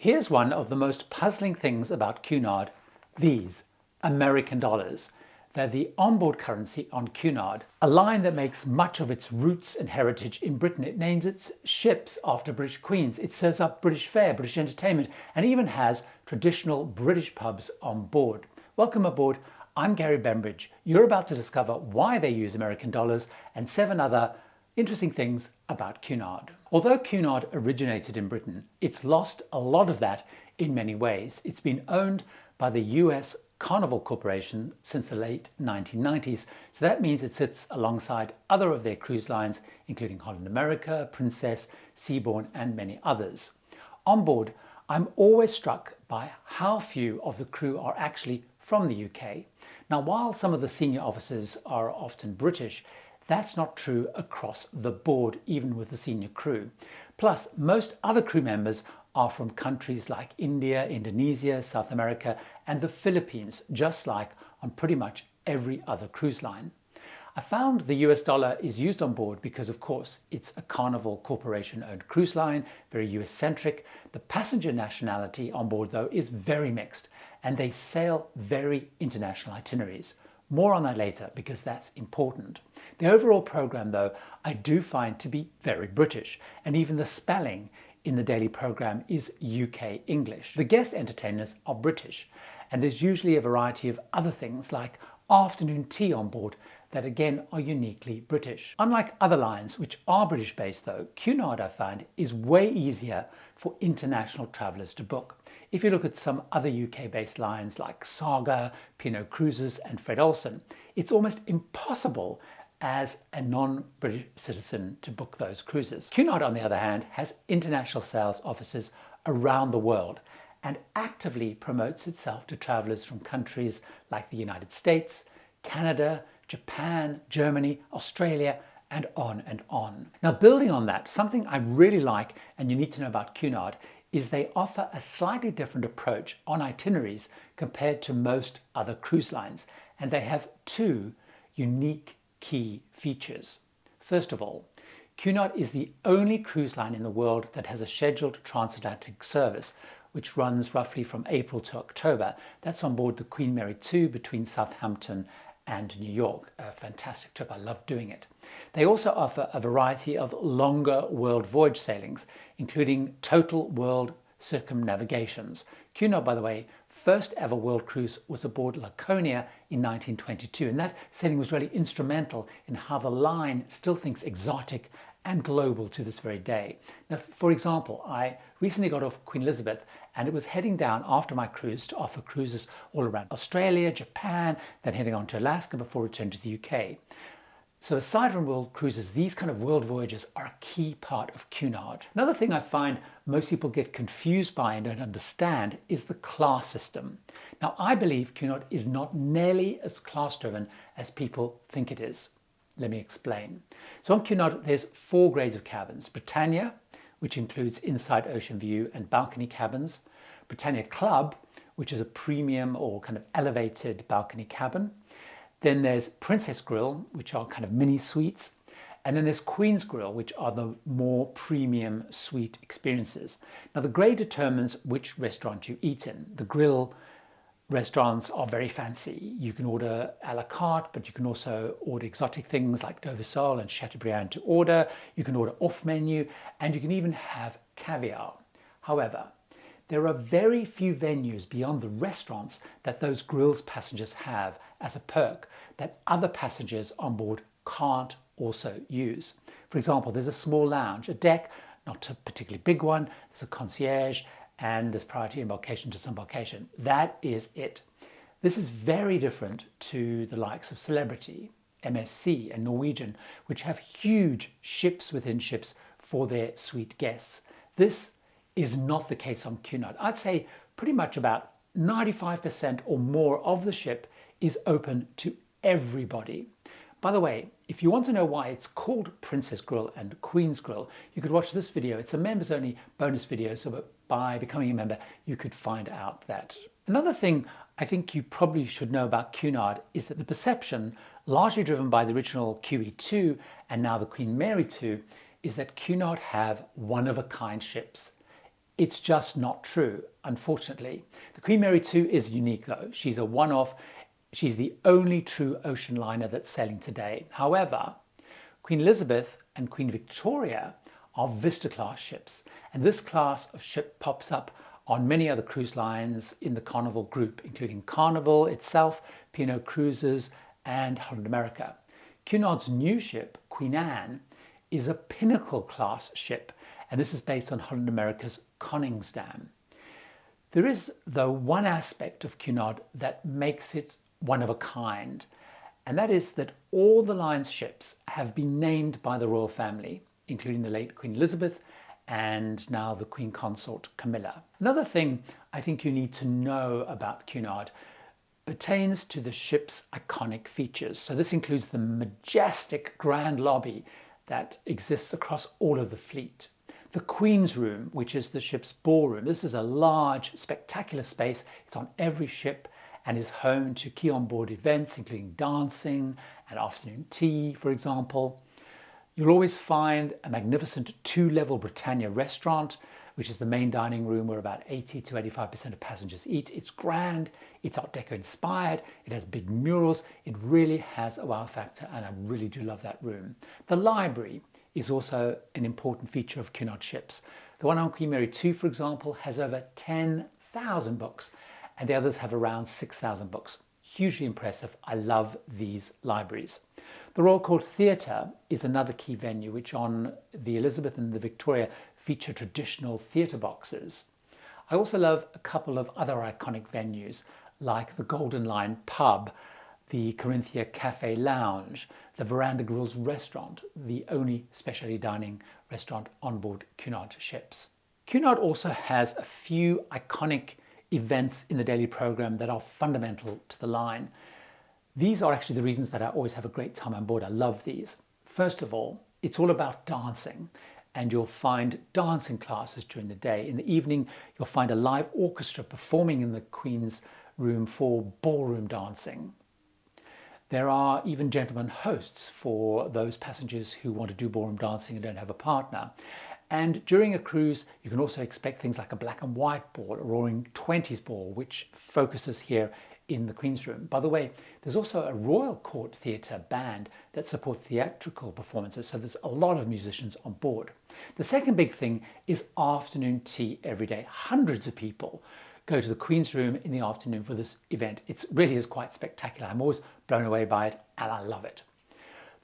Here's one of the most puzzling things about Cunard: these American dollars. They're the onboard currency on Cunard, a line that makes much of its roots and heritage in Britain. It names its ships after British queens. It serves up British fare, British entertainment, and even has traditional British pubs on board. Welcome aboard. I'm Gary Bembridge. You're about to discover why they use American dollars and 7 other interesting things about Cunard. Although Cunard originated in Britain, it's lost a lot of that in many ways. It's been owned by the US Carnival Corporation since the late 1990s, so that means it sits alongside other of their cruise lines, including Holland America, Princess, Seabourn, and many others. On board, I'm always struck by how few of the crew are actually from the UK. Now, while some of the senior officers are often British, that's not true across the board, even with the senior crew. Plus, most other crew members are from countries like India, Indonesia, South America, and the Philippines, just like on pretty much every other cruise line. I found the US dollar is used on board because, of course, it's a Carnival Corporation-owned cruise line, very US-centric. The passenger nationality on board, though, is very mixed, and they sail very international itineraries. More on that later, because that's important. The overall program, though, I do find to be very British, and even the spelling in the daily program is UK English. The guest entertainers are British, and there's usually a variety of other things like afternoon tea on board that again are uniquely British. Unlike other lines which are British based, though, Cunard, I find, is way easier for international travellers to book. If you look at some other UK based lines like Saga, P&O Cruises and Fred Olsen, it's almost impossible as a non-British citizen to book those cruises. Cunard, on the other hand, has international sales offices around the world and actively promotes itself to travellers from countries like the United States, Canada, Japan, Germany, Australia, and on and on. Now, building on that, something I really like and you need to know about Cunard is they offer a slightly different approach on itineraries compared to most other cruise lines, and they have 2 unique key features. First of all, Cunard is the only cruise line in the world that has a scheduled transatlantic service, which runs roughly from April to October. That's on board the Queen Mary 2 between Southampton and New York. A fantastic trip. I love doing it. They also offer a variety of longer world voyage sailings, including total world circumnavigations. Cunard, by the way, first ever world cruise was aboard Laconia in 1922, and that sailing was really instrumental in how the line still thinks exotic and global to this very day. Now, for example, I recently got off Queen Elizabeth and it was heading down after my cruise to offer cruises all around Australia, Japan, then heading on to Alaska before returning to the UK. So aside from world cruises, these kind of world voyages are a key part of Cunard. Another thing I find most people get confused by and don't understand is the class system. Now, I believe Cunard is not nearly as class-driven as people think it is. Let me explain. So on Cunard, there's 4 grades of cabins. Britannia, which includes inside ocean view and balcony cabins. Britannia Club, which is a premium or kind of elevated balcony cabin. Then there's Princess Grill, which are kind of mini suites. And then there's Queen's Grill, which are the more premium suite experiences. Now, the grade determines which restaurant you eat in. The grill restaurants are very fancy. You can order a la carte, but you can also order exotic things like Dover sole and Chateaubriand to order. You can order off menu, and you can even have caviar. However, there are very few venues beyond the restaurants that those grills passengers have as a perk that other passengers on board can't also use. For example, there's a small lounge, a deck, not a particularly big one, there's a concierge, and there's priority embarkation to disembarkation. That is it. This is very different to the likes of Celebrity, MSC, and Norwegian, which have huge ships within ships for their suite guests. This is not the case on Cunard. I'd say pretty much about 95% or more of the ship is open to everybody. By the way, if you want to know why it's called Princess Grill and Queen's Grill, you could watch this video. It's a members only bonus video, so by becoming a member, you could find out that. Another thing I think you probably should know about Cunard is that the perception, largely driven by the original QE2 and now the Queen Mary 2, is that Cunard have one-of-a-kind ships. It's just not true, unfortunately. The Queen Mary 2 is unique though. She's a one-off. She's the only true ocean liner that's sailing today. However, Queen Elizabeth and Queen Victoria are Vista class ships, and this class of ship pops up on many other cruise lines in the Carnival group, including Carnival itself, P&O Cruises, and Holland America. Cunard's new ship, Queen Anne, is a Pinnacle class ship, and this is based on Holland America's Koningsdam. There is, though, one aspect of Cunard that makes it one of a kind, and that is that all the line's ships have been named by the royal family, including the late Queen Elizabeth and now the Queen Consort Camilla. Another thing I think you need to know about Cunard pertains to the ship's iconic features. So this includes the majestic grand lobby that exists across all of the fleet. The Queen's Room, which is the ship's ballroom. This is a large, spectacular space. It's on every ship and is home to key onboard events, including dancing and afternoon tea, for example. You'll always find a magnificent two-level Britannia restaurant, which is the main dining room where about 80 to 85% of passengers eat. It's grand, it's Art Deco inspired, it has big murals, it really has a wow factor, and I really do love that room. The library is also an important feature of Cunard ships. The one on Queen Mary 2, for example, has over 10,000 books, and the others have around 6,000 books. Hugely impressive. I love these libraries. The Royal Court Theatre is another key venue, which on the Elizabeth and the Victoria feature traditional theatre boxes. I also love a couple of other iconic venues, like the Golden Lion pub, the Corinthia Cafe Lounge, the Veranda Grills restaurant, the only specialty dining restaurant on board Cunard ships. Cunard also has a few iconic events in the daily program that are fundamental to the line. These are actually the reasons that I always have a great time on board. I love these. First of all, it's all about dancing, and you'll find dancing classes during the day. In the evening, you'll find a live orchestra performing in the Queen's Room for ballroom dancing. There are even gentlemen hosts for those passengers who want to do ballroom dancing and don't have a partner. And during a cruise, you can also expect things like a black and white ball, a roaring 20s ball, which focuses here in the Queen's Room. By the way, there's also a Royal Court Theatre band that support theatrical performances, so there's a lot of musicians on board. The second big thing is afternoon tea every day. Hundreds of people go to the Queen's Room in the afternoon for this event. It really is quite spectacular. I'm always blown away by it, and I love it.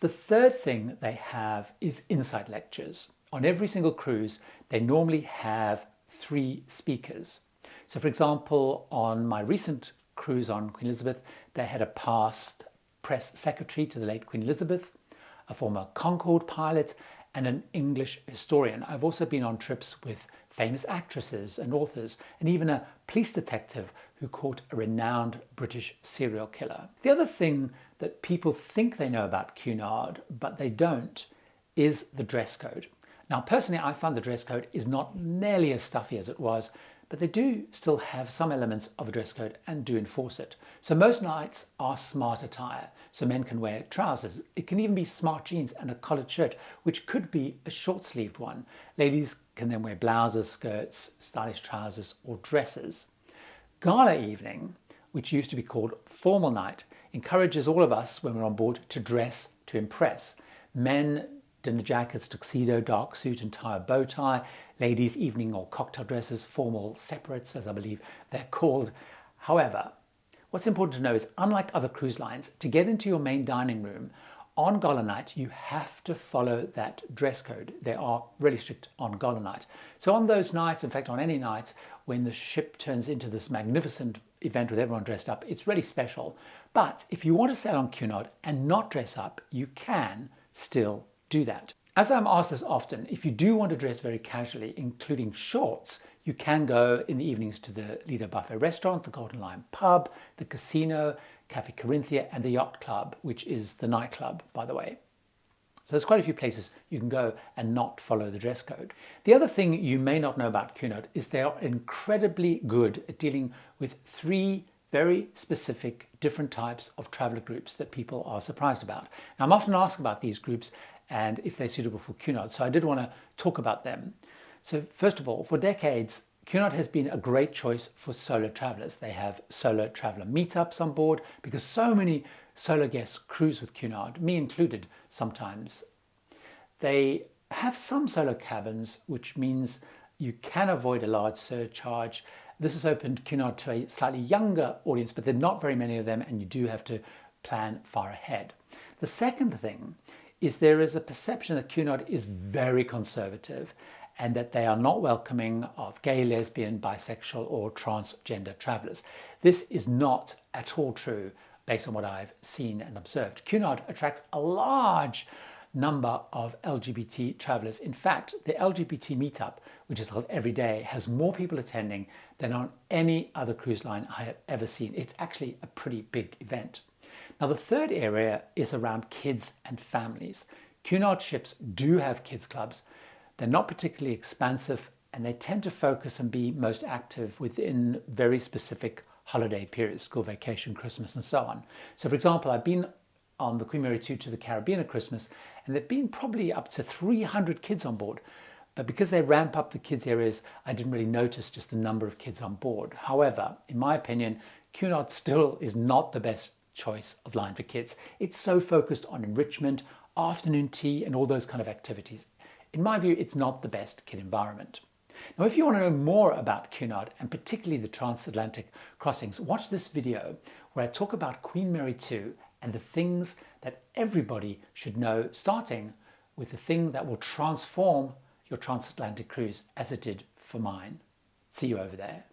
The third thing they have is insight lectures. On every single cruise, they normally have 3 speakers. So for example, on my recent cruise on Queen Elizabeth, they had a past press secretary to the late Queen Elizabeth, a former Concorde pilot, and an English historian. I've also been on trips with famous actresses and authors, and even a police detective who caught a renowned British serial killer. The other thing that people think they know about Cunard, but they don't, is the dress code. Now, personally, I find the dress code is not nearly as stuffy as it was, but they do still have some elements of a dress code and do enforce it. So most nights are smart attire. So men can wear trousers. It can even be smart jeans and a collared shirt, which could be a short-sleeved one. Ladies can then wear blouses, skirts, stylish trousers, or dresses. Gala evening, which used to be called formal night, encourages all of us when we're on board to dress to impress. Men, dinner jackets, tuxedo, dark suit and tie, bow tie. Ladies, evening or cocktail dresses, formal separates, as I believe they're called. However, what's important to know is, unlike other cruise lines, to get into your main dining room on gala night, you have to follow that dress code. They are really strict on gala night. So on those nights, in fact, on any nights, when the ship turns into this magnificent event with everyone dressed up, it's really special. But if you want to sail on Cunard and not dress up, you can still do that. As I'm asked this often, if you do want to dress very casually, including shorts, you can go in the evenings to the Lido Buffet restaurant, the Golden Lion pub, the casino, Cafe Corinthia, and the Yacht Club, which is the nightclub, by the way. So there's quite a few places you can go and not follow the dress code. The other thing you may not know about Cunard is they are incredibly good at dealing with 3 very specific different types of traveler groups that people are surprised about. Now, I'm often asked about these groups and if they're suitable for Cunard, so I did want to talk about them. So first of all, for decades, Cunard has been a great choice for solo travelers. They have solo traveler meetups on board because so many solo guests cruise with Cunard, me included sometimes. They have some solo cabins, which means you can avoid a large surcharge. This has opened Cunard to a slightly younger audience, but there are not very many of them, and you do have to plan far ahead. The second thing is there is a perception that Cunard is very conservative and that they are not welcoming of gay, lesbian, bisexual or transgender travelers. This is not at all true based on what I've seen and observed. Cunard attracts a large number of LGBT travelers. In fact, the LGBT meetup, which is held every day, has more people attending than on any other cruise line I have ever seen. It's actually a pretty big event. Now, the third area is around kids and families. Cunard ships do have kids clubs. They're not particularly expansive and they tend to focus and be most active within very specific holiday periods, school vacation, Christmas and so on. So for example, I've been on the Queen Mary 2 to the Caribbean at Christmas and there've been probably up to 300 kids on board. But because they ramp up the kids areas, I didn't really notice just the number of kids on board. However, in my opinion, Cunard still is not the best choice of line for kids. It's so focused on enrichment, afternoon tea and all those kind of activities. In my view, it's not the best kid environment. Now, if you want to know more about Cunard and particularly the transatlantic crossings, watch this video where I talk about Queen Mary 2 and the things that everybody should know, starting with the thing that will transform your transatlantic cruise as it did for mine. See you over there.